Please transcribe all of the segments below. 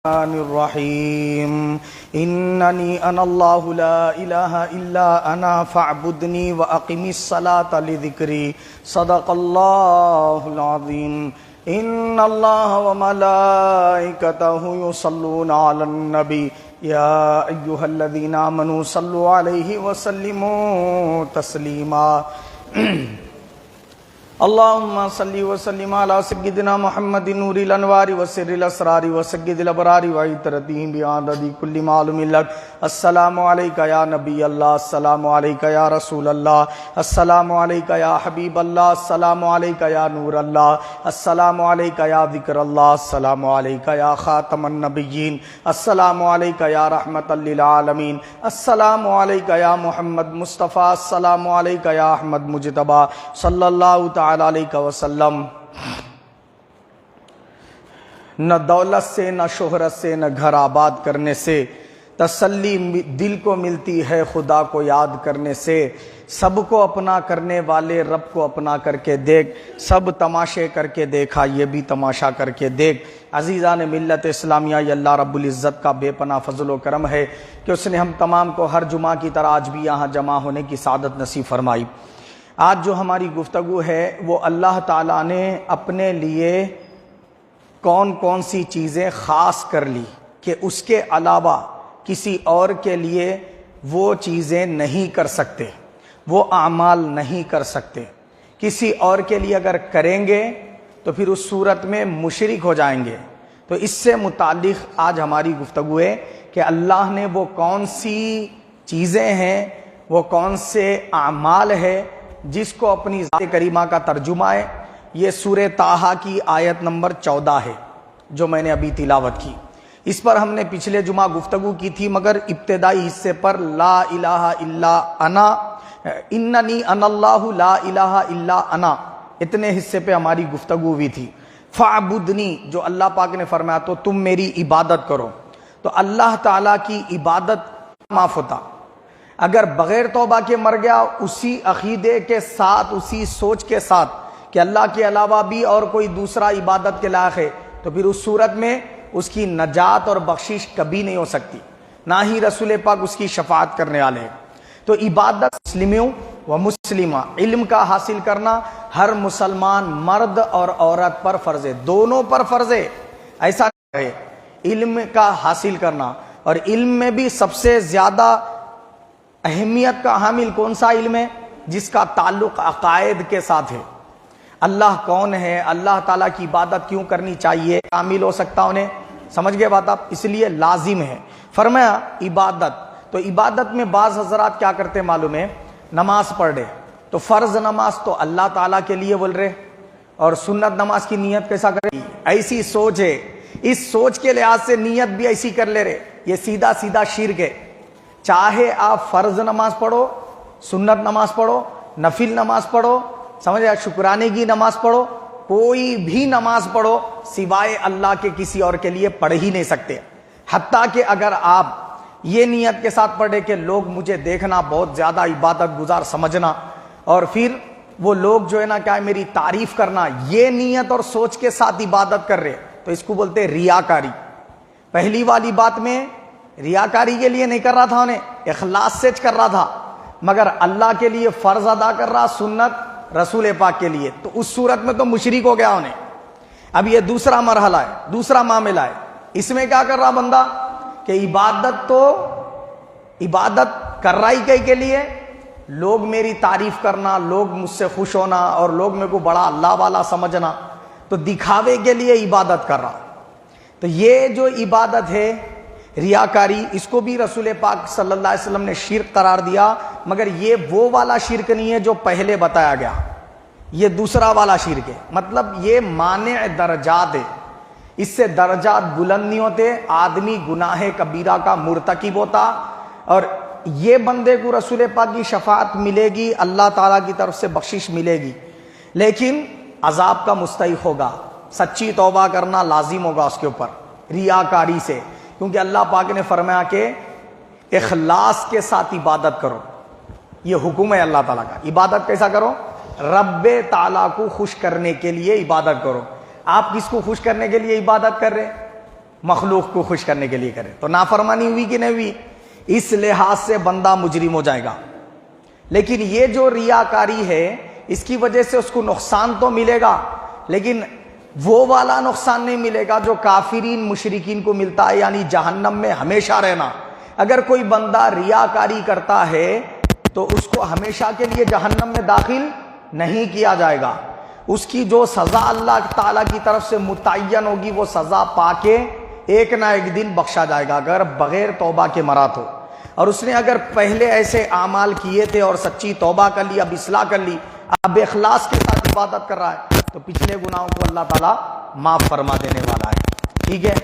الرحمن الرحیم اننی انا اللہ لا الہ الا انا فاعبدنی واقم الصلاۃ لذکری صدق اللہ العظیم ان اللہ وملائکتہ یصلون علی النبی یا ایہا الذین آمنوا صلوا علیہ وسلموا تسلیما اللهم صل وسلم على سيدنا محمد نور الانوار وسر الاسرار وسجد الابرار وعطرتهم بعدد كل معلوم لك السلام عليك يا نبي الله السلام عليك يا رسول الله السلام عليك يا حبيب الله السلام عليك يا نور الله السلام عليك يا ذكر الله السلام عليك يا خاتم النبيين السلام عليك يا رحمة للعالمين السلام عليك يا محمد مصطفى السلام عليك يا احمد مجتبى صلى الله تعالى علیہ وسلم۔ نہ دولت سے نہ شہرت سے نہ گھر آباد کرنے سے تسلی دل کو ملتی ہے خدا کو یاد کرنے سے، سب کو اپنا کرنے والے رب کو اپنا کر کے دیکھ، سب تماشے کر کے دیکھا یہ بھی تماشا کر کے دیکھ۔ عزیزان ملت اسلامیہ، یہ اللہ رب العزت کا بے پناہ فضل و کرم ہے کہ اس نے ہم تمام کو ہر جمعہ کی طرح آج بھی یہاں جمع ہونے کی سعادت نصیب فرمائی۔ آج جو ہماری گفتگو ہے وہ اللہ تعالیٰ نے اپنے لیے کون کون سی چیزیں خاص کر لی کہ اس کے علاوہ کسی اور کے لیے وہ چیزیں نہیں کر سکتے، وہ اعمال نہیں کر سکتے۔ کسی اور کے لیے اگر کریں گے تو پھر اس صورت میں مشرک ہو جائیں گے۔ تو اس سے متعلق آج ہماری گفتگو ہے کہ اللہ نے وہ کون سی چیزیں ہیں، وہ کون سے اعمال ہے جس کو اپنی ذات کریمہ کا ترجمہ ہے۔ یہ سورہ طٰہٰ کی آیت نمبر 14 ہے جو میں نے ابھی تلاوت کی۔ اس پر ہم نے پچھلے جمعہ گفتگو کی تھی، مگر ابتدائی حصے پر لا الہ الا انا، اننی انا اللہ لا الہ الا انا، اتنے حصے پہ ہماری گفتگو ہوئی تھی۔ فاعبدنی، جو اللہ پاک نے فرمایا تو تم میری عبادت کرو، تو اللہ تعالیٰ کی عبادت معاف ہوتا۔ اگر بغیر توبہ کے مر گیا اسی عقیدے کے ساتھ، اسی سوچ کے ساتھ کہ اللہ کے علاوہ بھی اور کوئی دوسرا عبادت کے لائق ہے، تو پھر اس صورت میں اس کی نجات اور بخشش کبھی نہیں ہو سکتی، نہ ہی رسول پاک اس کی شفاعت کرنے والے ہیں۔ تو عبادت مسلموں و مسلمہ، علم کا حاصل کرنا ہر مسلمان مرد اور عورت پر فرض ہے، دونوں پر فرض ہے۔ ایسا ہے علم کا حاصل کرنا، اور علم میں بھی سب سے زیادہ اہمیت کا حامل کون سا علم ہے؟ جس کا تعلق عقائد کے ساتھ ہے۔ اللہ کون ہے، اللہ تعالیٰ کی عبادت کیوں کرنی چاہیے، کامل ہو سکتا انہیں، سمجھ گئے بات آپ؟ اس لیے لازم ہے۔ فرمایا عبادت، تو عبادت میں بعض حضرات کیا کرتے معلوم ہے، نماز پڑھ رہے تو فرض نماز تو اللہ تعالیٰ کے لیے بول رہے، اور سنت نماز کی نیت کیسا کرے؟ ایسی سوچ ہے، اس سوچ کے لحاظ سے نیت بھی ایسی کر لے رہے، یہ سیدھا سیدھا شرک ہے۔ چاہے آپ فرض نماز پڑھو، سنت نماز پڑھو، نفل نماز پڑھو، سمجھ آئے، شکرانے کی نماز پڑھو، کوئی بھی نماز پڑھو سوائے اللہ کے کسی اور کے لیے پڑھ ہی نہیں سکتے۔ حتیٰ کہ اگر آپ یہ نیت کے ساتھ پڑھے کہ لوگ مجھے دیکھنا، بہت زیادہ عبادت گزار سمجھنا، اور پھر وہ لوگ جو ہے نا کیا میری تعریف کرنا، یہ نیت اور سوچ کے ساتھ عبادت کر رہے، تو اس کو بولتے ریاکاری۔ پہلی والی بات میں ریاکاری کے لیے نہیں کر رہا تھا، انہیں اخلاص سے کر رہا تھا، مگر اللہ کے لیے فرض ادا کر رہا، سنت رسول پاک کے لیے، تو اس صورت میں تو مشرک ہو گیا انہیں۔ اب یہ دوسرا مرحلہ ہے، دوسرا معاملہ ہے۔ اس میں کیا کر رہا بندہ کہ عبادت تو عبادت کر رہا ہی کہیں کے لیے، لوگ میری تعریف کرنا، لوگ مجھ سے خوش ہونا، اور لوگ میرے کو بڑا اللہ والا سمجھنا، تو دکھاوے کے لیے عبادت کر رہا۔ تو یہ جو عبادت ہے ریاکاری، اس کو بھی رسول پاک صلی اللہ علیہ وسلم نے شرک قرار دیا، مگر یہ وہ والا شرک نہیں ہے جو پہلے بتایا گیا، یہ دوسرا والا شرک ہے۔ مطلب یہ مانع درجات ہے، اس سے درجات بلند نہیں ہوتے، آدمی گناہ کبیرہ کا مرتکب ہوتا، اور یہ بندے کو رسول پاک کی شفاعت ملے گی، اللہ تعالیٰ کی طرف سے بخشش ملے گی، لیکن عذاب کا مستحق ہوگا۔ سچی توبہ کرنا لازم ہوگا اس کے اوپر ریاکاری سے، کیونکہ اللہ پاک نے فرمایا کہ اخلاص کے ساتھ عبادت کرو، یہ حکم ہے اللہ تعالیٰ کا۔ عبادت کیسا کرو؟ رب تعالیٰ کو خوش کرنے کے لیے عبادت کرو۔ آپ کس کو خوش کرنے کے لیے عبادت کر رہے؟ مخلوق کو خوش کرنے کے لیے کرے تو نافرمانی ہوئی کہ نہیں ہوئی؟ اس لحاظ سے بندہ مجرم ہو جائے گا. لیکن یہ جو ریاکاری ہے اس کی وجہ سے اس کو نقصان تو ملے گا، لیکن وہ والا نقصان نہیں ملے گا جو کافرین مشرکین کو ملتا ہے، یعنی جہنم میں ہمیشہ رہنا. اگر کوئی بندہ ریاکاری کرتا ہے تو اس کو ہمیشہ کے لیے جہنم میں داخل نہیں کیا جائے گا. اس کی جو سزا اللہ تعالیٰ کی طرف سے متعین ہوگی وہ سزا پا کے ایک نہ ایک دن بخشا جائے گا اگر بغیر توبہ کے مرا تو. اور اس نے اگر پہلے ایسے اعمال کیے تھے اور سچی توبہ کر لی، اب اصلاح کر لی، اب اخلاص کے ساتھ عبادت کر رہا ہے تو پچھلے گناہوں کو اللہ تعالیٰ معاف فرما دینے والا ہے. ٹھیک ہے،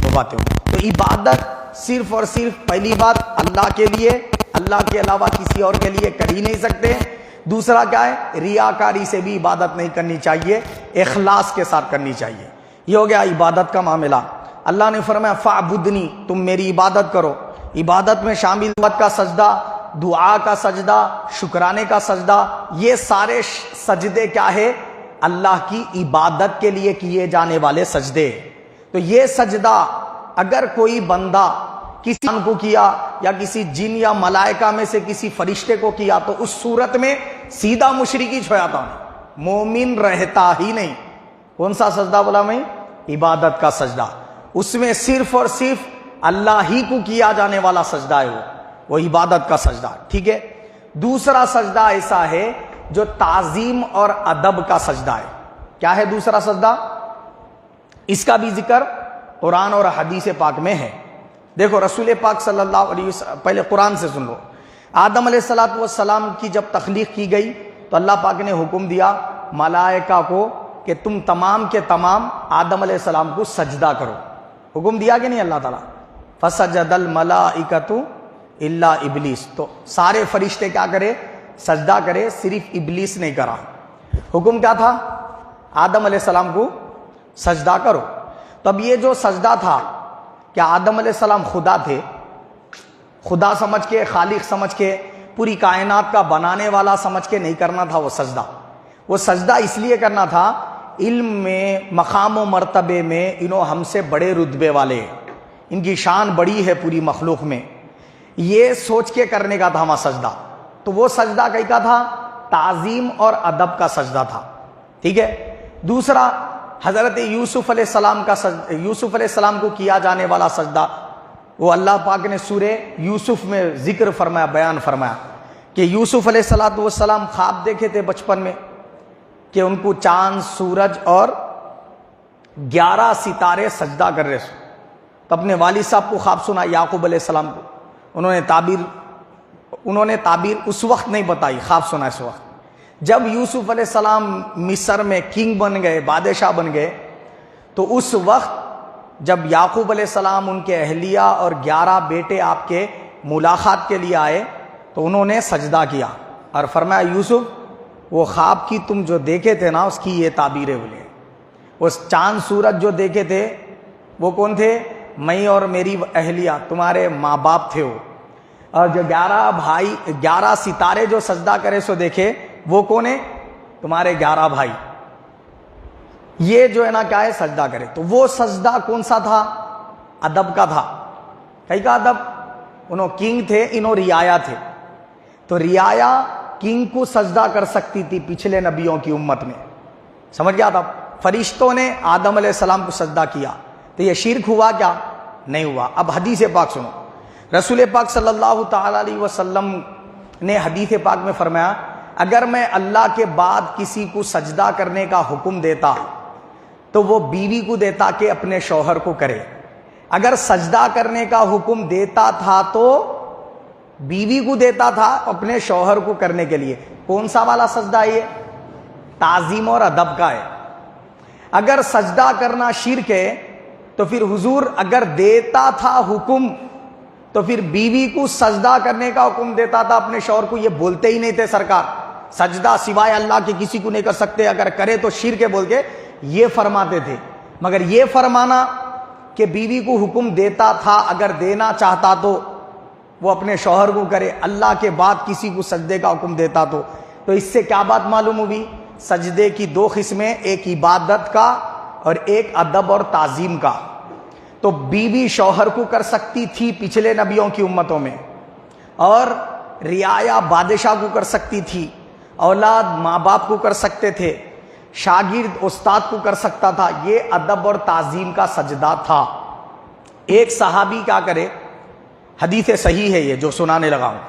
وہ باتیں تو عبادت صرف اور صرف پہلی بات اللہ کے لیے، اللہ کے علاوہ کسی اور کے لیے کر ہی نہیں سکتے. دوسرا کیا ہے؟ ریاکاری سے بھی عبادت نہیں کرنی چاہیے، اخلاص کے ساتھ کرنی چاہیے. یہ ہو گیا عبادت کا معاملہ. اللہ نے فرمایا فاعبدنی، تم میری عبادت کرو. عبادت میں شامل دعوت کا سجدہ، دعا کا سجدہ، شکرانے کا سجدہ، یہ سارے سجدے کیا ہے؟ اللہ کی عبادت کے لیے کیے جانے والے سجدے. تو یہ سجدہ اگر کوئی بندہ کسی کو کیا یا کسی جن یا ملائکہ میں سے کسی فرشتے کو کیا تو اس صورت میں سیدھا مشرکی چھویاتا ہوں، مومن رہتا ہی نہیں. کون سا سجدہ بولا میں؟ عبادت کا سجدہ. اس میں صرف اور صرف اللہ ہی کو کیا جانے والا سجدہ ہے، وہ عبادت کا سجدہ. ٹھیک ہے. دوسرا سجدہ ایسا ہے جو تعظیم اور ادب کا سجدہ ہے. کیا ہے دوسرا سجدہ؟ اس کا بھی ذکر قرآن اور حدیث پاک میں ہے. دیکھو رسول پاک صلی اللہ علیہ وسلم، پہلے قرآن سے سن لو. آدم علیہ السلام کی جب تخلیق کی گئی تو اللہ پاک نے حکم دیا ملائکہ کو کہ تم تمام کے تمام آدم علیہ السلام کو سجدہ کرو. حکم دیا کہ نہیں اللہ تعالیٰ؟ فسجد الملائکۃ الا ابلیس، تو سارے فرشتے کیا کرے؟ سجدہ کرے، صرف ابلیس نہیں کرا. حکم کیا تھا؟ آدم علیہ السلام کو سجدہ کرو. تب یہ جو سجدہ تھا، کیا آدم علیہ السلام خدا تھے؟ خدا سمجھ کے، خالق سمجھ کے، پوری کائنات کا بنانے والا سمجھ کے نہیں کرنا تھا وہ سجدہ. وہ سجدہ اس لیے کرنا تھا علم میں، مقام و مرتبے میں انہوں ہم سے بڑے رتبے والے ہیں، ان کی شان بڑی ہے پوری مخلوق میں، یہ سوچ کے کرنے کا تھا وہاں سجدہ. تو وہ سجدہ کئی کا تھا؟ تعظیم اور ادب کا سجدہ تھا. ٹھیک ہے. دوسرا حضرت یوسف علیہ السلام کا یوسف علیہ السلام کو کیا جانے والا سجدہ، وہ اللہ پاک نے سورہ یوسف میں ذکر فرمایا، بیان فرمایا کہ یوسف علیہ السلام خواب دیکھے تھے بچپن میں کہ ان کو چاند، سورج اور 11 ستارے سجدہ کر رہے. تو اپنے والد صاحب کو خواب سنا، یعقوب علیہ السلام کو. انہوں نے تعبیر اس وقت نہیں بتائی، خواب سنا اس وقت. جب یوسف علیہ السلام مصر میں کنگ بن گئے، بادشاہ بن گئے، تو اس وقت جب یعقوب علیہ السلام، ان کے اہلیہ اور 11 بیٹے آپ کے ملاقات کے لیے آئے تو انہوں نے سجدہ کیا اور فرمایا یوسف وہ خواب کی تم جو دیکھے تھے نا اس کی یہ تعبیریں بولے. وہ چاند سورج جو دیکھے تھے وہ کون تھے؟ میں اور میری اہلیہ، تمہارے ماں باپ تھے وہ. اور جو 11 ستارے جو سجدہ کرے سو دیکھے وہ کون ہے؟ تمہارے 11 بھائی. یہ جو ہے نا کیا ہے؟ سجدہ کرے. تو وہ سجدہ کون سا تھا؟ ادب کا تھا. کئی کا ادب؟ انہوں کنگ تھے، انہوں رعایا تھے. تو رعایا کنگ کو سجدہ کر سکتی تھی پچھلے نبیوں کی امت میں. سمجھ گیا تھا؟ فرشتوں نے آدم علیہ السلام کو سجدہ کیا تو یہ شرک ہوا کیا؟ نہیں ہوا. اب حدیث پاک سنو. رسول پاک صلی اللہ تعالی علیہ وسلم نے حدیث پاک میں فرمایا اگر میں اللہ کے بعد کسی کو سجدہ کرنے کا حکم دیتا تو وہ بیوی کو دیتا کہ اپنے شوہر کو کرے. اگر سجدہ کرنے کا حکم دیتا تھا تو بیوی کو دیتا تھا اپنے شوہر کو کرنے کے لیے. کون سا والا سجدہ ہے؟ یہ تعظیم اور ادب کا ہے. اگر سجدہ کرنا شرک ہے تو پھر حضور اگر دیتا تھا حکم تو پھر بیوی کو سجدہ کرنے کا حکم دیتا تھا اپنے شوہر کو. یہ بولتے ہی نہیں تھے سرکار سجدہ سوائے اللہ کے کسی کو نہیں کر سکتے، اگر کرے تو شرک ہے بول کے یہ فرماتے تھے. مگر یہ فرمانا کہ بیوی کو حکم دیتا تھا اگر دینا چاہتا تو وہ اپنے شوہر کو کرے، اللہ کے بعد کسی کو سجدے کا حکم دیتا تو اس سے کیا بات معلوم ہوئی؟ سجدے کی 2 قسمیں، ایک عبادت کا اور ایک ادب اور تعظیم کا. تو بیوی شوہر کو کر سکتی تھی پچھلے نبیوں کی امتوں میں، اور رعایا بادشاہ کو کر سکتی تھی، اولاد ماں باپ کو کر سکتے تھے، شاگرد استاد کو کر سکتا تھا۔ یہ ادب اور تعظیم کا سجدہ تھا۔ ایک صحابی کیا کرے، حدیث صحیح ہے یہ جو سنانے لگا ہوں،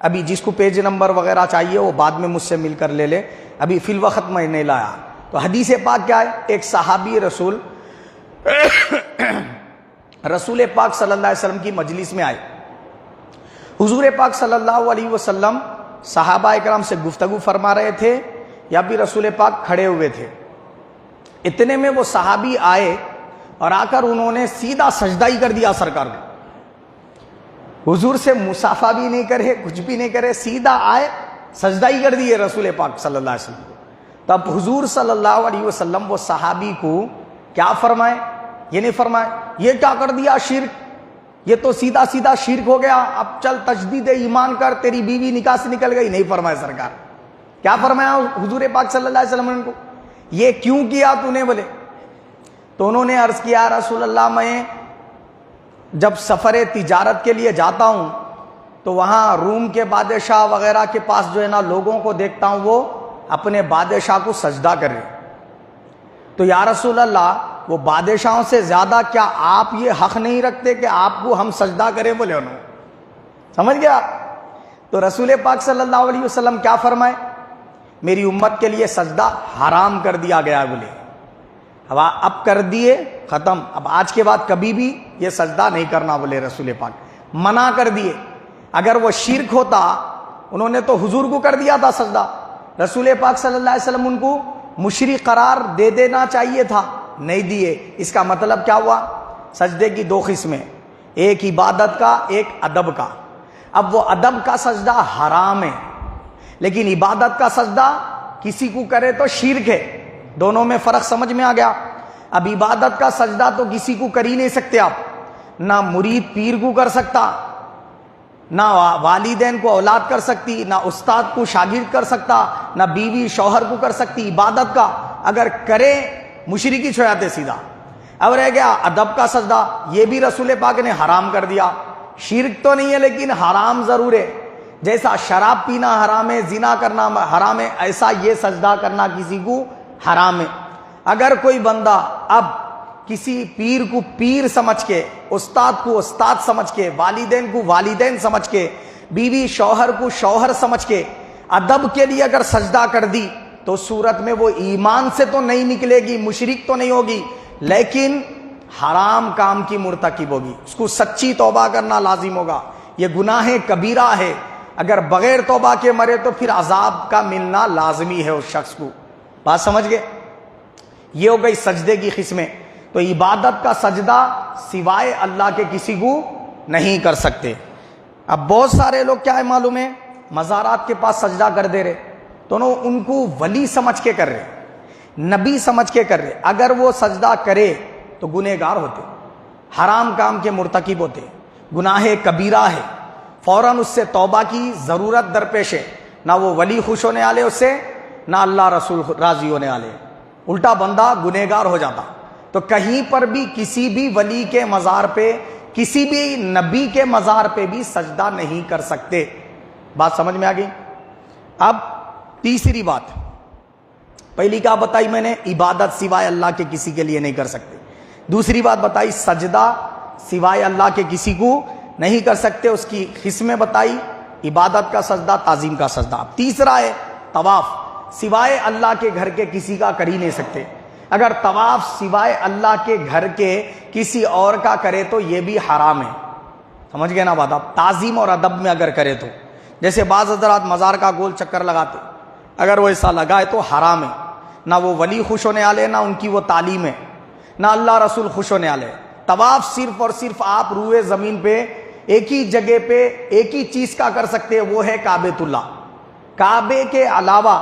ابھی جس کو پیج نمبر وغیرہ چاہیے وہ بعد میں مجھ سے مل کر لے لے، ابھی فی الوقت میں نہیں لایا۔ تو حدیث پاک کیا ہے، ایک صحابی رسول پاک صلی اللہ علیہ وسلم کی مجلس میں آئے۔ حضور پاک صلی اللہ علیہ وسلم صحابہ اکرام سے گفتگو فرما رہے تھے یا بھی رسول پاک کھڑے ہوئے تھے۔ اتنے میں وہ صحابی آئے اور آ کر انہوں نے سیدھا سجدہ ہی کر دیا سرکار کو۔ حضور سے مصافحہ بھی نہیں کرے، کچھ بھی نہیں کرے، سیدھا آئے سجدہ ہی کر دیے رسول پاک صلی اللہ علیہ وسلم کو۔ تب حضور صلی اللہ علیہ وسلم وہ صحابی کو کیا فرمائے، یہ نہیں فرمائے یہ کیا کر دیا، شرک، یہ تو سیدھا سیدھا شرک ہو گیا، اب چل تجدید ایمان کر، تیری بیوی نکاح سے نکل گئی، نہیں فرمایا سرکار۔ کیا فرمایا حضور پاک صلی اللہ علیہ وسلم نے ان کو، یہ کیوں کیا تو نے بولے؟ تو انہوں نے عرض کیا رسول اللہ میں جب سفر تجارت کے لیے جاتا ہوں تو وہاں روم کے بادشاہ وغیرہ کے پاس جو ہے نا لوگوں کو دیکھتا ہوں وہ اپنے بادشاہ کو سجدہ کر رہے، تو یا رسول اللہ وہ بادشاہوں سے زیادہ کیا آپ یہ حق نہیں رکھتے کہ آپ کو ہم سجدہ کریں؟ بولے انہوں، سمجھ گیا؟ تو رسول پاک صلی اللہ علیہ وسلم کیا فرمائے، میری امت کے لیے سجدہ حرام کر دیا گیا، بولے اب کر دیے ختم، اب آج کے بعد کبھی بھی یہ سجدہ نہیں کرنا، بولے رسول پاک منع کر دیے۔ اگر وہ شرک ہوتا انہوں نے تو حضور کو کر دیا تھا سجدہ، رسول پاک صلی اللہ علیہ وسلم ان کو مشرک قرار دے دینا چاہیے تھا، نہیں دیے۔ اس کا مطلب کیا ہوا، سجدے کی دو قسمیں، ایک عبادت کا، ایک ادب کا۔ اب وہ ادب کا سجدہ حرام ہے، لیکن عبادت کا سجدہ کسی کو کرے تو شرک ہے، دونوں میں فرق سمجھ میں آ گیا۔ اب عبادت کا سجدہ تو کسی کو کر ہی نہیں سکتے آپ، نہ مرید پیر کو کر سکتا، نہ والدین کو اولاد کر سکتی، نہ استاد کو شاگرد کر سکتا، نہ بیوی شوہر کو کر سکتی۔ عبادت کا اگر کرے مشرک ہی چھوڑاتے سیدھا۔ اب رہ گیا ادب کا سجدہ، یہ بھی رسول پاک نے حرام کر دیا، شرک تو نہیں ہے لیکن حرام ضرور ہے، جیسا شراب پینا حرام ہے، زنا کرنا حرام ہے، ایسا یہ سجدہ کرنا کسی کو حرام ہے۔ اگر کوئی بندہ اب کسی پیر کو پیر سمجھ کے، استاد کو استاد سمجھ کے، والدین کو والدین سمجھ کے، بیوی شوہر کو شوہر سمجھ کے ادب کے لیے اگر سجدہ کر دی تو صورت میں وہ ایمان سے تو نہیں نکلے گی، مشرک تو نہیں ہوگی، لیکن حرام کام کی مرتکب ہوگی، اس کو سچی توبہ کرنا لازم ہوگا۔ یہ گناہ کبیرہ ہے، اگر بغیر توبہ کے مرے تو پھر عذاب کا ملنا لازمی ہے اس شخص کو۔ بات سمجھ گئے؟ یہ ہو گئی سجدے کی قسمیں۔ تو عبادت کا سجدہ سوائے اللہ کے کسی کو نہیں کر سکتے۔ اب بہت سارے لوگ کیا ہے معلوم ہے، مزارات کے پاس سجدہ کر دے رہے، تو ان کو ولی سمجھ کے کر رہے، نبی سمجھ کے کر رہے، اگر وہ سجدہ کرے تو گنہگار ہوتے، حرام کام کے مرتکب ہوتے، گناہ کبیرہ ہے، فوراً اس سے توبہ کی ضرورت درپیش ہے، نہ وہ ولی خوش ہونے والے اس سے، نہ اللہ رسول راضی ہونے والے، الٹا بندہ گنہگار ہو جاتا۔ تو کہیں پر بھی کسی بھی ولی کے مزار پہ، کسی بھی نبی کے مزار پہ بھی سجدہ نہیں کر سکتے۔ بات سمجھ میں آ گئی؟ اب تیسری بات، پہلی کیا بتائی میں نے، عبادت سوائے اللہ کے کسی کے لیے نہیں کر سکتے۔ دوسری بات بتائی سجدہ سوائے اللہ کے کسی کو نہیں کر سکتے، اس کی قسمیں بتائی، عبادت کا سجدہ، تعظیم کا سجدہ۔ اب تیسرا ہے طواف، سوائے اللہ کے گھر کے کسی کا کر ہی نہیں سکتے۔ اگر طواف سوائے اللہ کے گھر کے کسی اور کا کرے تو یہ بھی حرام ہے، سمجھ گئے نا بات؟ آپ تعظیم اور ادب میں اگر کرے تو، جیسے بعض حضرات مزار کا گول چکر لگاتے، اگر وہ ایسا لگائے تو حرام ہے، نہ وہ ولی خوش ہونے والے، نہ ان کی وہ تعلیم ہے، نہ اللہ رسول خوش ہونے والے۔ طواف صرف اور صرف آپ روئے زمین پہ ایک ہی جگہ پہ ایک ہی چیز کا کر سکتے ہیں، وہ ہے کعبۃ اللہ۔ کعبے کے علاوہ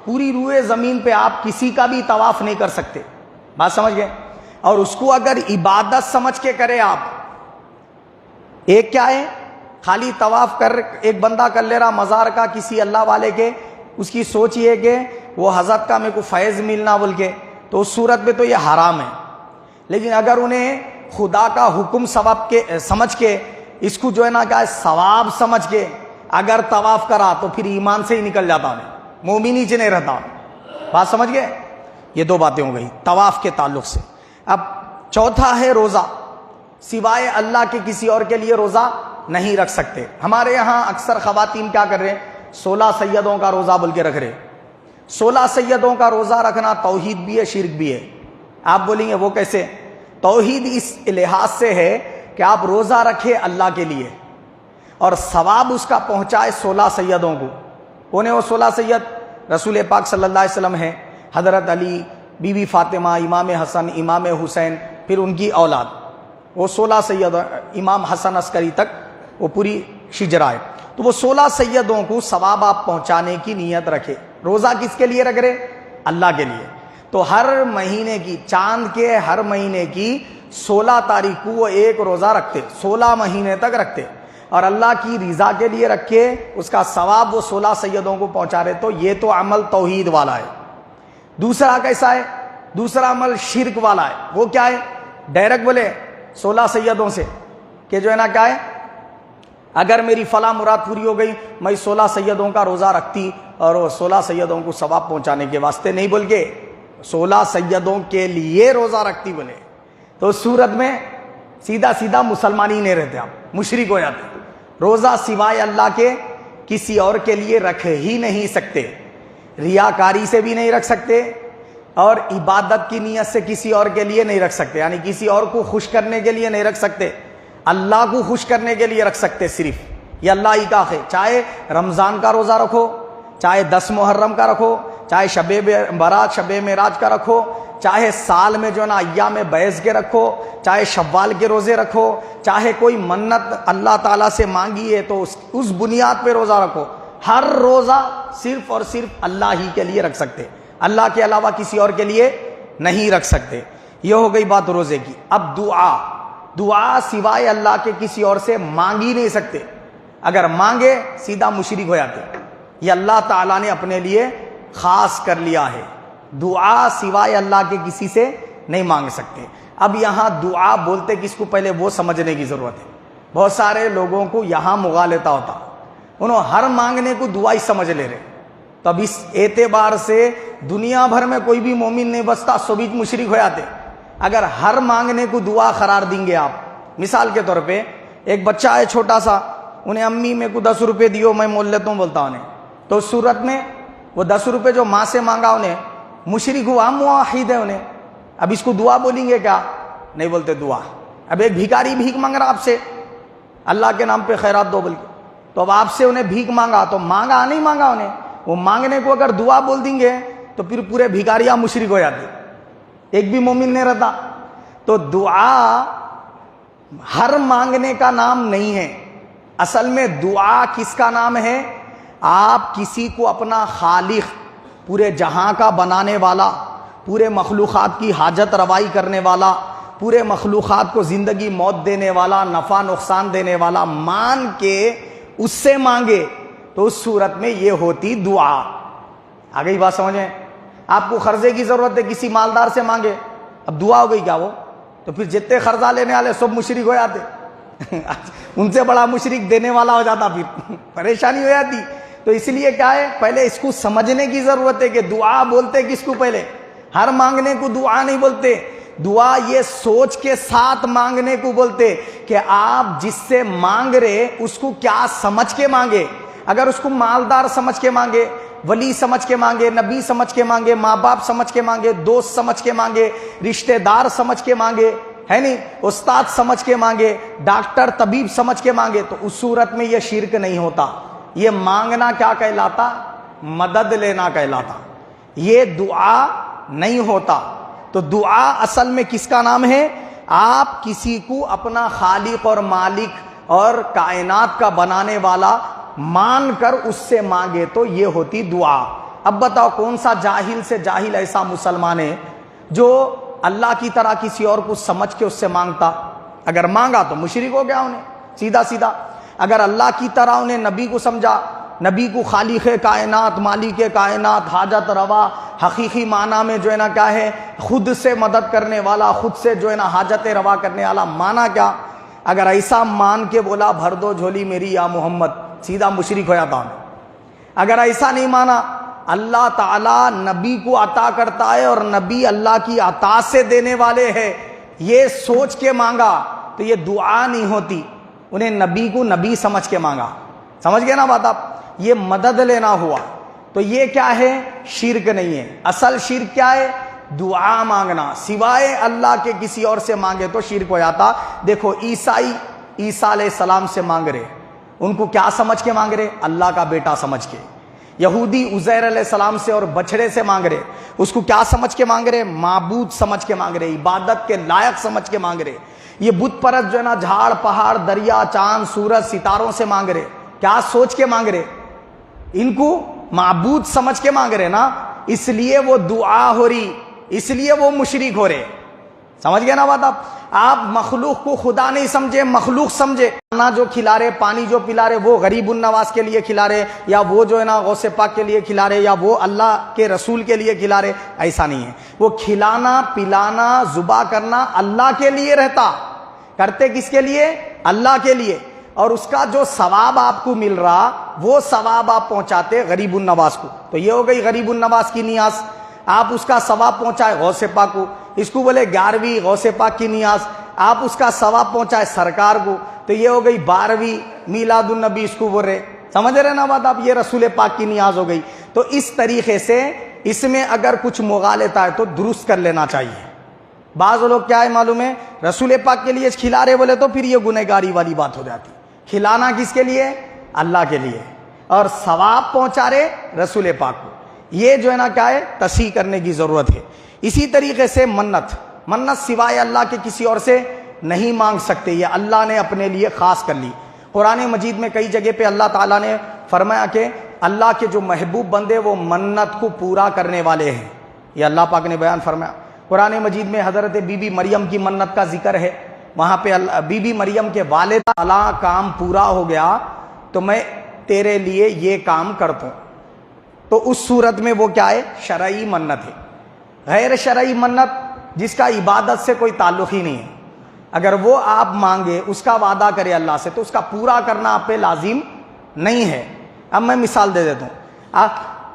پوری روئے زمین پہ آپ کسی کا بھی طواف نہیں کر سکتے، بات سمجھ گئے؟ اور اس کو اگر عبادت سمجھ کے کرے آپ، ایک کیا ہے خالی طواف کر ایک بندہ کر لے رہا مزار کا کسی اللہ والے کے، اس کی سوچ یہ کہ وہ حضرت کا میرے کو فیض ملنا بول کے، تو اس صورت میں تو یہ حرام ہے۔ لیکن اگر انہیں خدا کا حکم سمجھ کے اس کو جو ہے نا کیا ہے ثواب سمجھ کے اگر طواف کرا تو پھر ایمان سے ہی نکل جاتا ہے، مومن ہی نہیں رہتا۔ بات سمجھ گئے؟ یہ دو باتیں ہو گئی طواف کے تعلق سے۔ اب چوتھا ہے روزہ، سوائے اللہ کے کسی اور کے لیے روزہ نہیں رکھ سکتے۔ ہمارے یہاں اکثر خواتین کیا کر رہے ہیں، 16 سیدوں کا روزہ بول کے رکھ رہے۔ 16 سیدوں کا روزہ رکھنا توحید بھی ہے، شرک بھی ہے۔ آپ بولیں گے وہ کیسے؟ توحید اس لحاظ سے ہے کہ آپ روزہ رکھے اللہ کے لیے اور ثواب اس کا پہنچائے 16 سیدوں کو۔ کون ہے وہ 16 سید؟ رسول پاک صلی اللہ علیہ وسلم ہیں، حضرت علی، بی بی فاطمہ، امام حسن، امام حسین، پھر ان کی اولاد، وہ 16 سید، امام حسن عسکری تک وہ پوری شجرہ ہے۔ تو وہ 16 سیدوں کو ثواب آپ پہنچانے کی نیت رکھے۔ روزہ کس کے لیے رکھ رہے؟ اللہ کے لیے۔ تو ہر مہینے کی، چاند کے ہر مہینے کی 16 تاریخ کو وہ ایک روزہ رکھتے، 16 مہینے تک رکھتے اور اللہ کی رضا کے لیے رکھ کے اس کا ثواب وہ 16 سیدوں کو پہنچا رہے۔ تو یہ تو عمل توحید والا ہے۔ دوسرا کیسا ہے؟ دوسرا عمل شرک والا ہے۔ وہ کیا ہے؟ ڈائریکٹ بولے 16 سیدوں سے کہ جو ہے نا کیا ہے، اگر میری فلاں مراد پوری ہو گئی میں 16 سیدوں کا روزہ رکھتی، اور وہ 16 سیدوں کو ثواب پہنچانے کے واسطے نہیں، بول کے 16 سیدوں کے لیے روزہ رکھتی بولے، تو اس صورت میں سیدھا سیدھا مسلمان ہی نہیں رہتے، آپ مشرک ہو جاتے۔ روزہ سوائے اللہ کے کسی اور کے لیے رکھ ہی نہیں سکتے، ریاکاری سے بھی نہیں رکھ سکتے اور عبادت کی نیت سے کسی اور کے لیے نہیں رکھ سکتے، یعنی کسی اور کو خوش کرنے کے لیے نہیں رکھ سکتے، اللہ کو خوش کرنے کے لیے رکھ سکتے صرف۔ یہ اللہ ہی کا ہے۔ چاہے رمضان کا روزہ رکھو، چاہے 10 محرم کا رکھو، چاہے شب برات، شب معراج کا رکھو، چاہے سال میں جو ہے نا ایام بیض کے رکھو، چاہے شوال کے روزے رکھو، چاہے کوئی منت اللہ تعالیٰ سے مانگی ہے تو اس بنیاد پہ روزہ رکھو۔ ہر روزہ صرف اور صرف اللہ ہی کے لیے رکھ سکتے، اللہ کے علاوہ کسی اور کے لیے نہیں رکھ سکتے۔ یہ ہو گئی بات روزے کی۔ اب دعا سوائے اللہ کے کسی اور سے مانگ ہی نہیں سکتے، اگر مانگے سیدھا مشرک ہو جاتے۔ یہ اللہ تعالیٰ نے اپنے لیے خاص کر لیا ہے، دعا سوائے اللہ کے کسی سے نہیں مانگ سکتے۔ اب یہاں دعا بولتے کس کو، پہلے وہ سمجھنے کی ضرورت ہے۔ بہت سارے لوگوں کو یہاں مغالطہ ہوتا، انہوں ہر مانگنے کو دعا ہی سمجھ لے رہے۔ تو اب اس اعتبار سے دنیا بھر میں کوئی بھی مومن نہیں بستا، سبھی مشرک ہو جاتے اگر ہر مانگنے کو دعا قرار دیں گے آپ۔ مثال کے طور پہ ایک بچہ ہے چھوٹا سا، انہیں امی میرے کو 10 روپے دیو میں مول لیتا ہوں بولتا انہیں، تو اس صورت میں وہ 10 روپے جو ماں سے مانگا انہیں مشرک ہوا، موحد ہے انہیں۔ اب اس کو دعا بولیں گے کیا؟ نہیں بولتے دعا۔ اب ایک بھیکاری بھیک مانگ رہا آپ سے، اللہ کے نام پہ خیرات دو بول کے، تو اب آپ سے انہیں بھیک مانگا، تو مانگا نہیں مانگا انہیں، وہ مانگنے کو اگر دعا بول دیں گے تو پھر پورے بھیکاریاں مشرک ہو جاتے، ایک بھی مومن نہیں رہتا۔ تو دعا ہر مانگنے کا نام نہیں ہے، اصل میں دعا کس کا نام ہے؟ آپ کسی کو اپنا خالق، پورے جہاں کا بنانے والا، پورے مخلوقات کی حاجت روائی کرنے والا، پورے مخلوقات کو زندگی موت دینے والا، نفع نقصان دینے والا مان کے اس سے مانگے تو اس صورت میں یہ ہوتی دعا۔ آ گئی بات سمجھیں؟ آپ کو قرضے کی ضرورت ہے، کسی مالدار سے مانگے، اب دعا ہو گئی کیا وہ؟ تو پھر جتنے قرضہ لینے والے سب مشرک ہو جاتے، ان سے بڑا مشرک دینے والا ہو جاتا، پھر پریشانی ہو جاتی۔ تو اس لیے کیا ہے، پہلے اس کو سمجھنے کی ضرورت ہے کہ دعا بولتے کس کو، پہلے ہر مانگنے کو دعا نہیں بولتے، دعا یہ سوچ کے ساتھ مانگنے کو بولتے کہ آپ جس سے مانگ رہے اس کو کیا سمجھ کے مانگے۔ اگر اس کو مالدار سمجھ کے مانگے، ولی سمجھ کے مانگے، نبی سمجھ کے مانگے، ماں باپ سمجھ کے مانگے، دوست سمجھ کے مانگے، رشتہ دار سمجھ کے مانگے، ہے نہیں، استاد سمجھ کے مانگے، ڈاکٹر طبیب سمجھ کے مانگے، تو اس صورت میں یہ شرک نہیں ہوتا۔ یہ مانگنا کیا کہلاتا؟ مدد لینا کہلاتا، یہ دعا نہیں ہوتا۔ تو دعا اصل میں کس کا نام ہے؟ آپ کسی کو اپنا خالق اور مالک اور کائنات کا بنانے والا مان کر اس سے مانگے تو یہ ہوتی دعا۔ اب بتاؤ کون سا جاہل سے جاہل ایسا مسلمان ہے جو اللہ کی طرح کسی اور کو سمجھ کے اس سے مانگتا؟ اگر مانگا تو مشرک ہو گیا انہیں سیدھا سیدھا۔ اگر اللہ کی طرح انہیں نبی کو سمجھا نبی کو خالق کائنات، مالک کائنات، حاجت روا حقیقی معنی میں جو ہے نا کیا ہے، خود سے مدد کرنے والا، خود سے جو ہے نا حاجت روا کرنے والا، معنی کیا؟ اگر ایسا مان کے بولا بھر دو جھولی میری یا محمد، سیدھا مشرک ہو جاتا ہوں۔ اگر ایسا نہیں مانا اللہ تعالیٰ نبی کو عطا کرتا ہے اور نبی اللہ کی عطا سے دینے والے ہیں، یہ سوچ کے مانگا تو یہ دعا نہیں ہوتی، انہیں نبی کو نبی سمجھ کے مانگا، سمجھ گئے نا بات آپ؟ یہ مدد لینا ہوا، تو یہ کیا ہے؟ شرک نہیں ہے۔ اصل شرک کیا ہے؟ دعا مانگنا، سوائے اللہ کے کسی اور سے مانگے تو شرک ہو جاتا۔ دیکھو عیسائی عیسیٰ علیہ السلام سے مانگ رہے، ان کو کیا سمجھ کے مانگ رہے؟ اللہ کا بیٹا سمجھ کے۔ یہودی عزیر علیہ السلام سے اور بچڑے سے مانگ رہے، اس کو کیا سمجھ کے مانگ رہے؟ معبود سمجھ کے مانگ رہے، عبادت کے لائق سمجھ کے مانگ رہے۔ یہ بت پرست جو ہے نا جھاڑ پہاڑ دریا چاند سورج ستاروں سے مانگ رہے، کیا سوچ کے مانگ رہے؟ ان کو معبود سمجھ کے مانگ رہے نا، اس لیے وہ دعا ہو رہی، اس لیے وہ مشرک ہو رہے، سمجھ گئے نا بات آپ؟ مخلوق کو خدا نہیں سمجھے، مخلوق سمجھے۔ کھانا جو کھلا رہے، پانی جو پلا رہے، وہ غریب النواز کے لیے کھلا رہے، یا وہ جو ہے نا غوث پاک کے لیے کھلا رہے، یا وہ اللہ کے رسول کے لیے کھلا رہے، ایسا نہیں ہے۔ وہ کھلانا پلانا ذبح کرنا اللہ کے لیے رہتا، کرتے کس کے لیے؟ اللہ کے لیے، اور اس کا جو ثواب آپ کو مل رہا وہ ثواب آپ پہنچاتے غریب النواز کو۔ تو یہ ہو گئی غریب النواز کی نیاز، آپ اس کا ثواب پہنچائے غوث پاک کو، اس کو بولے 11ویں غوث پاک کی نیاز، آپ اس کا ثواب پہنچائے سرکار کو، تو یہ ہو گئی 12ویں میلاد النبی، اس کو بول رہے، سمجھ رہے نا بات آپ؟ یہ رسول پاک کی نیاز ہو گئی۔ تو اس طریقے سے اس میں اگر کچھ مغالطہ ہے تو درست کر لینا چاہیے۔ بعض لوگ کیا ہے معلوم ہے، رسول پاک کے لیے کھلا رہے بولے تو پھر یہ گنہگاری والی بات ہو جاتی۔ کھلانا کس کے لیے؟ اللہ کے لیے، اور ثواب پہنچا رہے رسول پاک کو، یہ جو ہے نا کیا ہے، تصحیح کرنے کی ضرورت ہے۔ اسی طریقے سے منت سوائے اللہ کے کسی اور سے نہیں مانگ سکتے، یہ اللہ نے اپنے لیے خاص کر لی۔ قرآن مجید میں کئی جگہ پہ اللہ تعالیٰ نے فرمایا کہ اللہ کے جو محبوب بندے وہ منت کو پورا کرنے والے ہیں، یہ اللہ پاک نے بیان فرمایا۔ قرآن مجید میں حضرت بی بی مریم کی منت کا ذکر ہے، وہاں پہ بی بی مریم کے والد اللہ کام پورا ہو گیا تو میں تیرے لیے یہ کام کرتا ہوں، تو اس صورت میں وہ کیا ہے؟ شرعی منت ہے۔ غیر شرعی منت جس کا عبادت سے کوئی تعلق ہی نہیں ہے، اگر وہ آپ مانگے، اس کا وعدہ کرے اللہ سے، تو اس کا پورا کرنا آپ پہ لازم نہیں ہے۔ اب میں مثال دے دیتا ہوں،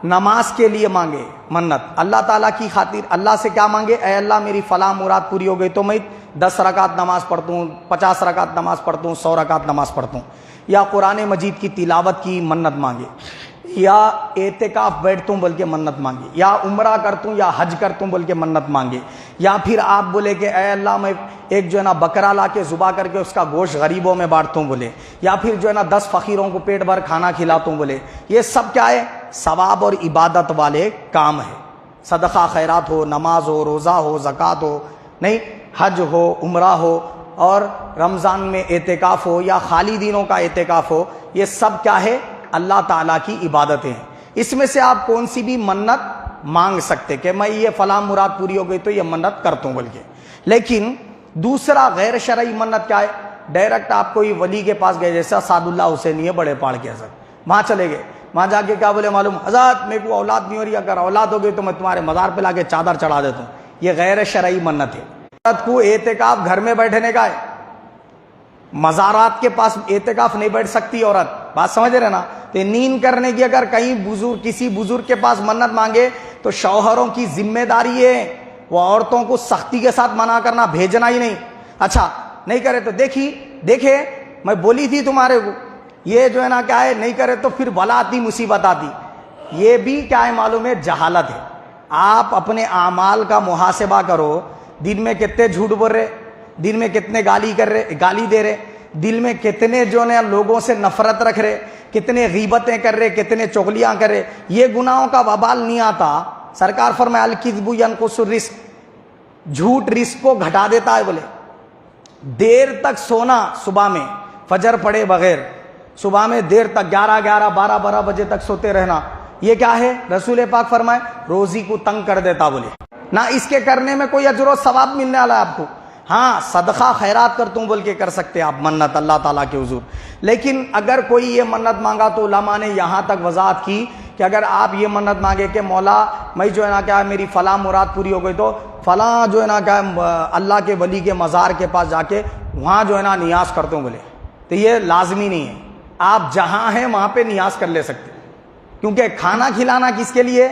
نماز کے لیے مانگے منت، اللہ تعالیٰ کی خاطر اللہ سے کیا مانگے؟ اے اللہ میری فلاں مراد پوری ہو گئی تو میں 10 رکعت نماز پڑھتا ہوں، 50 رکعت نماز پڑھتا ہوں، 100 رکعت نماز پڑھتا ہوں۔ یا قرآن مجید کی تلاوت کی منت مانگے، یا اعتکاف بیٹھتا ہوں بول کے منت مانگے، یا عمرہ کرتا ہوں یا حج کرتا ہوں بول کے منت مانگے، یا پھر آپ بولے کہ اے اللہ میں ایک جو ہے نا بکرا لا کے ذبح کر کے اس کا گوشت غریبوں میں بانٹتا ہوں بولے، یا پھر جو ہے نا 10 فقیروں کو پیٹ بھر کھانا کھلاتا ہوں بولے، یہ سب کیا ہے؟ ثواب اور عبادت والے کام ہے۔ صدقہ خیرات ہو، نماز ہو، روزہ ہو، زکوٰۃ ہو، نہیں حج ہو، عمرہ ہو، اور رمضان میں اعتکاف ہو یا خالی دنوں کا اعتکاف ہو، یہ سب کیا ہے؟ اللہ تعالیٰ کی عبادتیں ہیں۔ اس میں سے آپ کون سی بھی منت مانگ سکتے کہ میں یہ فلاں مراد پوری ہو گئی تو یہ منت کرتا ہوں بول کے۔ لیکن دوسرا غیر شرعی منت کیا ہے؟ ڈائریکٹ آپ کوئی ولی کے پاس گئے، جیسا سعد اللہ حسینی ہے بڑے پاڑ کے حضرت، وہاں چلے گئے، وہاں جا کے کیا بولے معلوم؟ حضرت میرے کو اولاد نہیں ہو رہی، اگر اولاد ہو گئی تو میں تمہارے مزار پہ لا کے چادر چڑھا دیتا ہوں، یہ غیر شرعی منت ہے۔ عورت کو اعتکاف گھر میں بیٹھنے کا ہے، مزارات کے پاس اعتکاف نہیں بیٹھ سکتی عورت، بات سمجھ رہے نا؟ تو نیند کرنے کی اگر کہیں کسی بزرگ کے پاس منت مانگے تو شوہروں کی ذمہ داری ہے وہ عورتوں کو سختی کے ساتھ منع کرنا، بھیجنا ہی نہیں۔ اچھا نہیں کرے تو دیکھے میں بولی تھی تمہارے کو، یہ جو ہے نا کیا ہے، نہیں کرے تو پھر بلا آتی، مصیبت آتی۔ یہ بھی کیا ہے معلوم ہے؟ جہالت ہے۔ آپ اپنے اعمال کا محاسبہ کرو، دن میں کتنے جھوٹ بول رہے، دن میں کتنے گالی دے رہے، دل میں کتنے جو ہے لوگوں سے نفرت رکھ رہے، کتنے غیبتیں کر رہے، کتنے چغلیاں کر رہے، یہ گناہوں کا وبال نہیں آتا۔ سرکار فرمایا الکذب ینقص الرزق، جھوٹ رزق کو گھٹا دیتا ہے بولے۔ دیر تک سونا صبح میں، فجر پڑے بغیر صبح میں دیر تک 11 12 بجے تک سوتے رہنا، یہ کیا ہے؟ رسول پاک فرمائے روزی کو تنگ کر دیتا بولے، نہ اس کے کرنے میں کوئی اجر و ثواب ملنے والا ہے آپ کو، ہاں صدقہ خیرات کرتا ہوں بول کے کر سکتے آپ منت اللہ تعالیٰ کے حضور. لیکن اگر کوئی یہ منت مانگا تو علماء نے یہاں تک وضاحت کی کہ اگر آپ یہ منت مانگے کہ مولا میں جو ہے نا کیا میری فلاں مراد پوری ہو گئی تو فلاں جو ہے نا کیا اللہ کے ولی کے مزار کے پاس جا کے وہاں جو ہے نا نیاز کرتا ہوں بولے, تو یہ لازمی نہیں ہے. آپ جہاں ہیں وہاں پہ نیاز کر لے سکتے, کیونکہ کھانا کھلانا کس کے لیے؟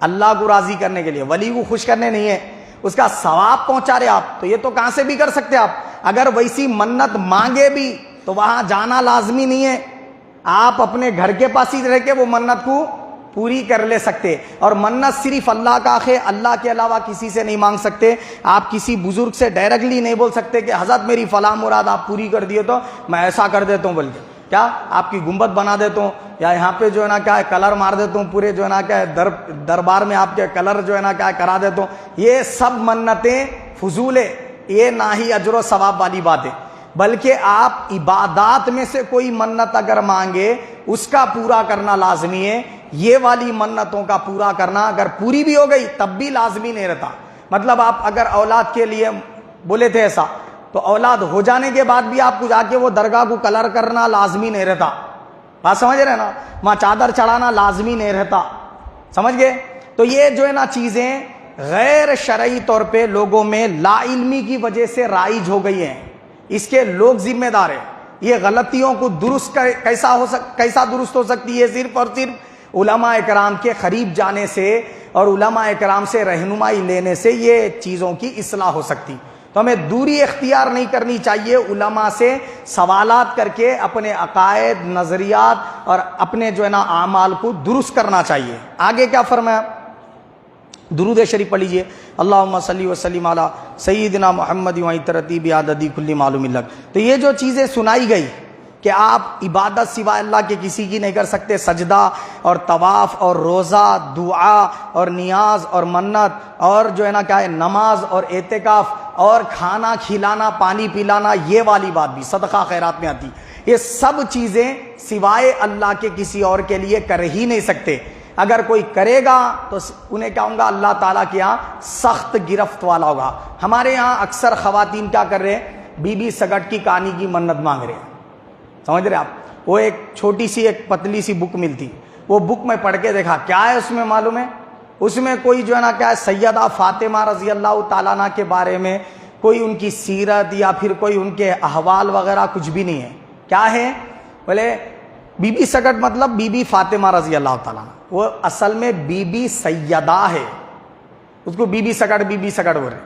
اللہ کو راضی کرنے کے لیے, ولی کو خوش کرنے نہیں ہے, اس کا ثواب پہنچا رہے آپ, تو یہ تو کہاں سے بھی کر سکتے آپ. اگر ویسی منت مانگے بھی تو وہاں جانا لازمی نہیں ہے, آپ اپنے گھر کے پاس ہی رہ کے وہ منت کو پوری کر لے سکتے. اور منت صرف اللہ کا ہے, اللہ کے علاوہ کسی سے نہیں مانگ سکتے. آپ کسی بزرگ سے ڈائریکٹلی نہیں بول سکتے کہ حضرت میری فلاں مراد آپ پوری کر دیے تو میں ایسا کر دیتا ہوں بول کے, کیا آپ کی گنبد بنا دیتا ہوں, یا یہاں پہ جو ہے نا کیا ہے کلر مار دیتا ہوں, پورے جو ہے نا کیا ہے دربار میں آپ کے کلر جو ہے نا کیا ہے کرا دیتا ہوں. یہ سب منتیں فضول ہے, یہ نہ ہی اجر و ثواب والی بات ہے. بلکہ آپ عبادات میں سے کوئی منت اگر مانگے اس کا پورا کرنا لازمی ہے. یہ والی منتوں کا پورا کرنا اگر پوری بھی ہو گئی تب بھی لازمی نہیں رہتا. مطلب آپ اگر اولاد کے لیے بولے تھے ایسا, تو اولاد ہو جانے کے بعد بھی آپ کو جا کے وہ درگاہ کو کلر کرنا لازمی نہیں رہتا. بات سمجھ رہے نا, وہاں چادر چڑھانا لازمی نہیں رہتا, سمجھ گئے. تو یہ جو ہے نا چیزیں غیر شرعی طور پہ لوگوں میں لا علمی کی وجہ سے رائج ہو گئی ہیں, اس کے لوگ ذمہ دار ہیں. یہ غلطیوں کو درست کیسا درست ہو سکتی ہے؟ صرف اور صرف علماء اکرام کے قریب جانے سے اور علماء اکرام سے رہنمائی لینے سے یہ چیزوں کی اصلاح ہو سکتی. تو ہمیں دوری اختیار نہیں کرنی چاہیے, علماء سے سوالات کر کے اپنے عقائد, نظریات اور اپنے جو ہے نا اعمال کو درست کرنا چاہیے. آگے کیا فرمایا؟ درود شریف پڑھ لیجیے. اللہم صلی وسلم علی سیدنا محمد ترتیب عدد کل معلوم لک. تو یہ جو چیزیں سنائی گئی کہ آپ عبادت سوائے اللہ کے کسی کی نہیں کر سکتے, سجدہ اور طواف اور روزہ, دعا اور نیاز اور منت اور جو ہے نا کیا ہے نماز اور اعتکاف اور کھانا کھلانا, پانی پلانا, یہ والی بات بھی صدقہ خیرات میں آتی. یہ سب چیزیں سوائے اللہ کے کسی اور کے لیے کر ہی نہیں سکتے. اگر کوئی کرے گا تو انہیں کیا ہوں گا, اللہ تعالیٰ کے یہاں سخت گرفت والا ہوگا. ہمارے یہاں اکثر خواتین کیا کر رہے ہیں, بی بی سگٹ کی کہانی کی منت مانگ رہے ہیں, سمجھ رہے آپ. وہ ایک چھوٹی سی ایک پتلی سی بک ملتی, وہ بک میں پڑھ کے دیکھا, کیا ہے اس میں معلوم ہے؟ اس میں کوئی جو ہے نا کیا ہے سیدہ فاطمہ رضی اللہ تعالیٰ عنہ کے بارے میں کوئی ان کی سیرت یا پھر کوئی ان کے احوال وغیرہ کچھ بھی نہیں ہے. کیا ہے بولے بی بی سگٹ مطلب بی بی فاطمہ رضی اللہ تعالیٰ عنہ, وہ اصل میں بی بی سیدہ ہے, اس کو بی بی سگٹ بول رہے.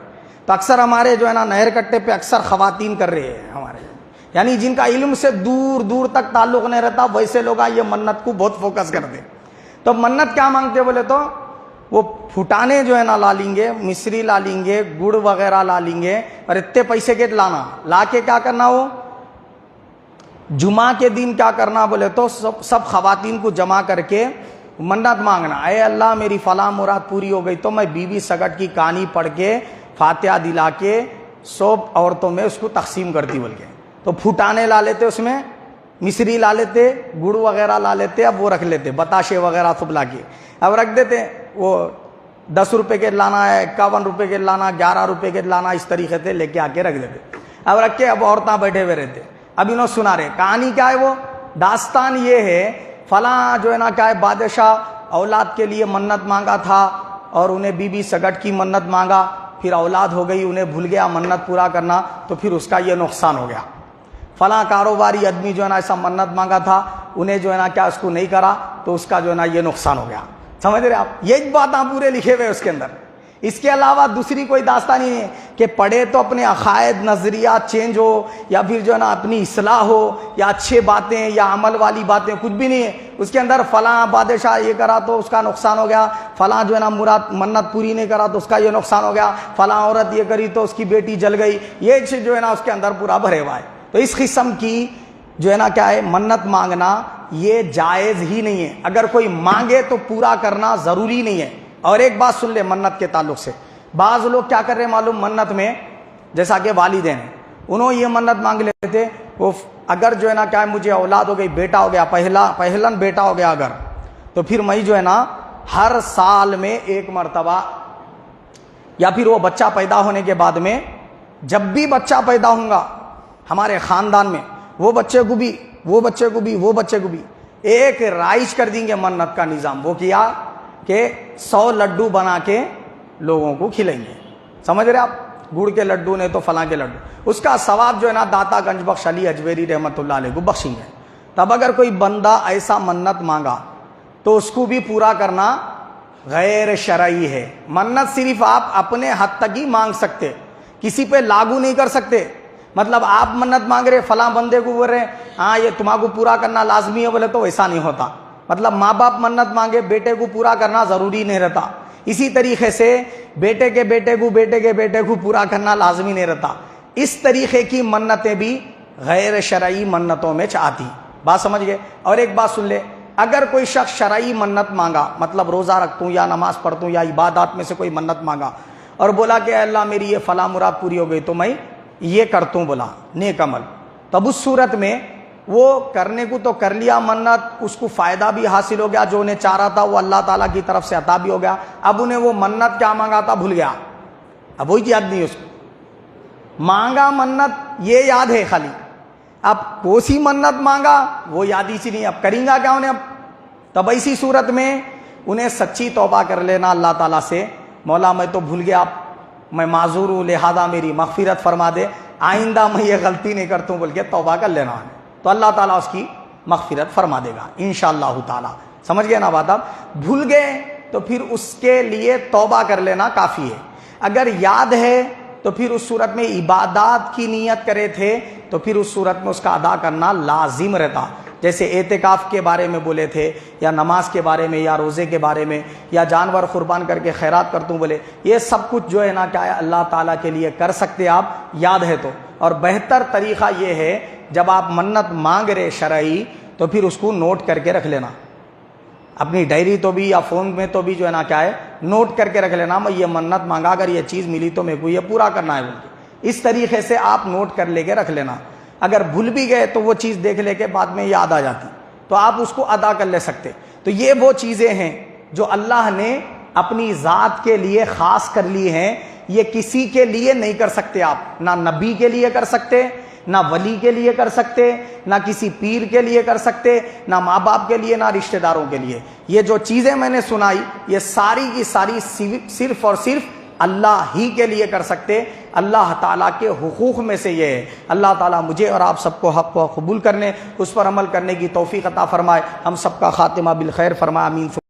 تو اکثر ہمارے جو ہے نا نہر کٹے پہ اکثر خواتین کر رہے ہیں ہمارے, یعنی جن کا علم سے دور دور تک تعلق نہیں رہتا, ویسے لوگ یہ منت کو بہت فوکس کرتے. تو منت کیا مانگتے بولے تو وہ پھٹانے جو ہے نا لا لیں گے, مصری لا لیں گے, گڑ وغیرہ لا لیں گے, اور اتنے پیسے کے لانا, لا کے کیا کرنا, وہ جمعہ کے دن کیا کرنا بولے تو سب خواتین کو جمع کر کے منت مانگنا, اے اللہ میری فلاں مراد پوری ہو گئی تو میں بی بی سگٹ کی کہانی پڑھ کے فاتحہ دلا کے سب عورتوں میں اس کو تقسیم کرتی بول کے. تو پھٹانے لا لیتے, اس میں مصری لا لیتے, گڑ وغیرہ لا لیتے, اب وہ رکھ لیتے, بتاشے وغیرہ سب لا کے اب رکھ دیتے. وہ 10 روپے کے لانا ہے, 51 روپے کے لانا, 11 روپے کے لانا, اس طریقے سے لے کے آ کے رکھ دیتے. اب رکھ کے اب عورتیں بیٹھے ہوئے رہتے, اب انہوں سنا رہے. کہانی کیا ہے, وہ داستان یہ ہے فلاں جو ہے نا کیا ہے بادشاہ اولاد کے لیے منت مانگا تھا اور انہیں بی بی سگٹ کی منت مانگا, پھر اولاد ہو گئی, انہیں بھول گیا منت پورا کرنا, تو پھر اس کا یہ نقصان ہو گیا. فلاں کاروباری آدمی جو ہے نا ایسا منت مانگا تھا, انہیں جو ہے نا کیا اس کو نہیں کرا, تو اس کا جو ہے نا یہ نقصان ہو گیا. سمجھ رہے آپ, یہ باتیں پورے لکھے ہوئے اس کے اندر. اس کے علاوہ دوسری کوئی داستان نہیں ہے کہ پڑھے تو اپنے عقائد نظریات چینج ہو, یا پھر جو ہے نا اپنی اصلاح ہو, یا اچھے باتیں یا عمل والی باتیں, کچھ بھی نہیں ہے اس کے اندر. فلاں بادشاہ یہ کرا تو اس کا نقصان ہو گیا, فلاں جو ہے نا مراد منت پوری نہیں کرا تو اس کا یہ نقصان ہو گیا, فلاں عورت یہ کری تو اس کی بیٹی جل گئی, یہ چیز جو ہے نا اس کے اندر پورا بھرے ہوا ہے. تو اس قسم کی جو ہے نا کیا ہے منت مانگنا یہ جائز ہی نہیں ہے. اگر کوئی مانگے تو پورا کرنا ضروری نہیں ہے. اور ایک بات سن لے منت کے تعلق سے, بعض لوگ کیا کر رہے معلوم, منت میں جیسا کہ والدین ہیں, انہوں یہ منت مانگ لیتے تھے, وہ اگر جو ہے نا کیا ہے مجھے اولاد ہو گئی, بیٹا ہو گیا, پہلن بیٹا ہو گیا اگر, تو پھر میں جو ہے نا ہر سال میں 1 مرتبہ, یا پھر وہ بچہ پیدا ہونے کے بعد میں جب بھی بچہ پیدا ہوگا ہمارے خاندان میں، وہ بچے کو بھی وہ بچے کو بھی وہ بچے کو بھی ایک رائج کر دیں گے منت کا نظام۔ وہ کیا کہ 100 لڈو بنا کے لوگوں کو کھلائیں گے، سمجھ رہے آپ؟ گڑ کے لڈو نے تو فلاں کے لڈو، اس کا ثواب جو ہے نا داتا گنج بخش علی اجویری رحمۃ اللہ علیہ کو بخشیں گے۔ تب اگر کوئی بندہ ایسا منت مانگا تو اس کو بھی پورا کرنا غیر شرعی ہے۔ منت صرف آپ اپنے حد تک ہی مانگ سکتے، کسی پہ لاگو نہیں کر سکتے۔ مطلب آپ منت مانگ رہے فلاں بندے کو بول رہے ہاں یہ تمہارے کو پورا کرنا لازمی ہے بولے تو ویسا نہیں ہوتا۔ مطلب ماں باپ منت مانگے بیٹے کو پورا کرنا ضروری نہیں رہتا، اسی طریقے سے بیٹے کے بیٹے کو پورا کرنا لازمی نہیں رہتا۔ اس طریقے کی منتیں بھی غیر شرعی منتوں میں آتی، بات سمجھ گئے؟ اور ایک بات سن لے، اگر کوئی شخص شرعی منت مانگا، مطلب روزہ رکھتوں یا نماز پڑھتوں یا عبادات میں سے کوئی منت مانگا اور بولا کہ اے اللہ میری یہ فلاں مراد پوری ہو گئی تو میں یہ کرتوں، بولا نیک عمل، تب اس صورت میں وہ کرنے کو تو کر لیا منت، اس کو فائدہ بھی حاصل ہو گیا، جو انہیں چاہ رہا تھا وہ اللہ تعالیٰ کی طرف سے عطا بھی ہو گیا۔ اب انہیں وہ منت کیا مانگا تھا بھول گیا، اب وہی یاد نہیں اس کو، مانگا منت یہ یاد ہے خالی، اب کوسی منت مانگا وہ یاد ہی سی نہیں، اب کریں گا کیا انہیں؟ اب تب ایسی صورت میں انہیں سچی توبہ کر لینا اللہ تعالیٰ سے، مولا میں تو بھول گیا، میں معذور ہوں لہذا میری مغفرت فرما دے، آئندہ میں یہ غلطی نہیں کرتا ہوں بول کے توبہ کر لینا ہے، تو اللہ تعالیٰ اس کی مغفرت فرما دے گا انشاءاللہ تعالیٰ۔ سمجھ گئے نا بات؟ آپ بھول گئے تو پھر اس کے لیے توبہ کر لینا کافی ہے۔ اگر یاد ہے تو پھر اس صورت میں عبادات کی نیت کرے تھے تو پھر اس صورت میں اس کا ادا کرنا لازم رہتا، جیسے اعتکاف کے بارے میں بولے تھے یا نماز کے بارے میں یا روزے کے بارے میں یا جانور قربان کر کے خیرات کرتوں بولے، یہ سب کچھ جو ہے نا کیا ہے اللہ تعالیٰ کے لیے کر سکتے آپ یاد ہے تو۔ اور بہتر طریقہ یہ ہے جب آپ منت مانگ رہے شرعی تو پھر اس کو نوٹ کر کے رکھ لینا، اپنی ڈائری تو بھی یا فون میں تو بھی جو ہے نا کیا ہے نوٹ کر کے رکھ لینا، میں یہ منت مانگا اگر یہ چیز ملی تو میرے کو یہ پورا کرنا ہے بول کے، اس طریقے سے آپ نوٹ کر لے کے رکھ لینا۔ اگر بھول بھی گئے تو وہ چیز دیکھ لے کے بعد میں یاد آ جاتی تو آپ اس کو ادا کر لے سکتے۔ تو یہ وہ چیزیں ہیں جو اللہ نے اپنی ذات کے لیے خاص کر لی ہیں، یہ کسی کے لیے نہیں کر سکتے آپ، نہ نبی کے لیے کر سکتے، نہ ولی کے لیے کر سکتے، نہ کسی پیر کے لیے کر سکتے، نہ ماں باپ کے لیے، نہ رشتہ داروں کے لیے۔ یہ جو چیزیں میں نے سنائی یہ ساری کی ساری صرف اور صرف اللہ ہی کے لیے کر سکتے، اللہ تعالیٰ کے حقوق میں سے یہ ہے۔ اللہ تعالیٰ مجھے اور آپ سب کو حق کو قبول کرنے، اس پر عمل کرنے کی توفیق عطا فرمائے، ہم سب کا خاتمہ بالخیر فرمائے، آمین۔